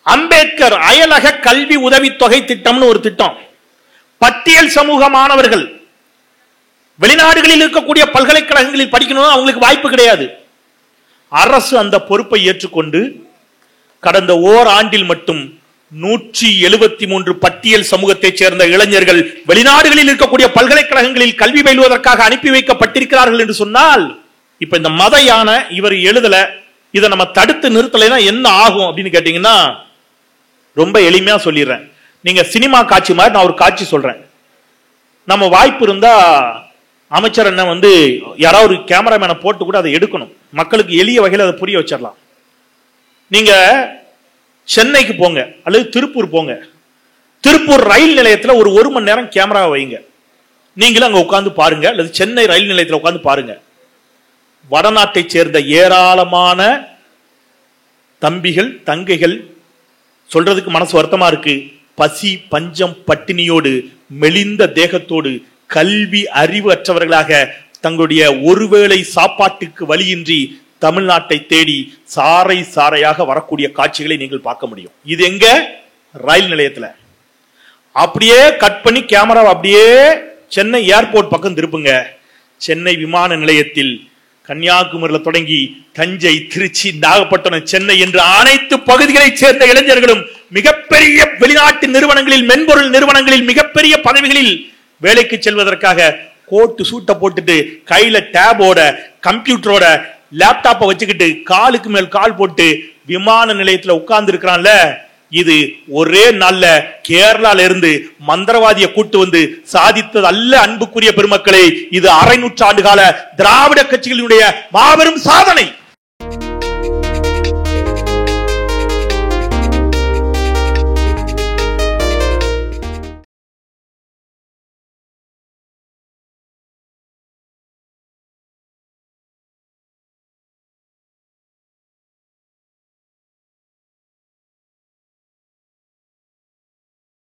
அம்பேத்கர் அயலக கல்வி உதவித்தொகை திட்டம்னு ஒரு திட்டம். பட்டியல் சமூக மாணவர்கள் வெளிநாடுகளில் இருக்கக்கூடிய பல்கலைக்கழகங்களில் படிக்கணும், அவங்களுக்கு வாய்ப்பு கிடையாது. அரசு அந்த பொறுப்பை ஏற்றுக்கொண்டு கடந்த ஓராண்டில் மட்டும் 173 பட்டியல் சமூகத்தைச் சேர்ந்த இளைஞர்கள் வெளிநாடுகளில் இருக்கக்கூடிய பல்கலைக்கழகங்களில் கல்வி பயிலுவதற்காக அனுப்பி வைக்கப்பட்டிருக்கிறார்கள் என்று சொன்னால், இப்ப இந்த மத யானை இவர் எழுதல, இதை நம்ம தடுத்து நிறுத்தலைன்னா என்ன ஆகும் அப்படின்னு கேட்டீங்கன்னா, ரொம்ப எளிமையா சொல்லிடுறேன். நீங்க சினிமா காட்சி மாதிரி நான் ஒரு காட்சி சொல்றேன். நம்ம வாய்ப்பு இருந்தா அமைச்சர் என்ன யாராவது ஒரு கேமராமேனை போட்டு கூட அதை எடுக்கணும், மக்களுக்கு எளிய வகையில் அதை புரிய வச்சிடலாம். நீங்க சென்னைக்கு போங்க அல்லது திருப்பூர் போங்க, திருப்பூர் ரயில் நிலையத்தில் ஒரு மணி நேரம் கேமரா வைங்க, நீங்களும் அங்க உட்கார்ந்து பாருங்க, அல்லது சென்னை ரயில் நிலையத்தில் உட்கார்ந்து பாருங்க. வடநாட்டை சேர்ந்த ஏராளமான தம்பிகள் தங்கைகள், சொல்றதுக்கு மனசு வருத்தமா இருக்கு, பசி பஞ்சம் பட்டினியோடு மெலிந்த தேகத்தோடு கல்வி அறிவு அற்றவர்களாக தங்களுடைய ஒருவேளை சாப்பாட்டுக்கு வழியின்றி தமிழ்நாட்டை தேடி சாறை சாறையாக வரக்கூடிய காட்சிகளை நீங்கள் பார்க்க முடியும். இது எங்க? ரயில் நிலையத்தில். அப்படியே கட் பண்ணி கேமரா அப்படியே சென்னை ஏர்போர்ட் பக்கம் திருப்புங்க. சென்னை விமான நிலையத்தில் கன்னியாகுமரியில் தொடங்கி தஞ்சை, திருச்சி, நாகப்பட்டினம், சென்னை என்று அனைத்து பகுதிகளைச் சேர்ந்த இளைஞர்களும் மிகப்பெரிய வெளிநாட்டு நிறுவனங்களில், மென்பொருள் நிறுவனங்களில் மிகப்பெரிய பதவிகளில் வேலைக்கு செல்வதற்காக கோட்டு சூட்டை போட்டுட்டு கையில டேபோட கம்ப்யூட்டரோட லேப்டாப்பை வச்சுக்கிட்டு காலுக்கு மேல் கால் போட்டு விமான நிலையத்தில் உட்கார்ந்து இருக்கிறான்ல, இது ஒரே நாள்ல கேரளால இருந்து மந்திரவாதியை கூட்டு வந்து சாதித்தது அல்ல அன்புக்குரிய பெருமக்களே. இது அரை நூற்றாண்டு கால திராவிட கட்சிகளுடைய மாபெரும் சாதனை.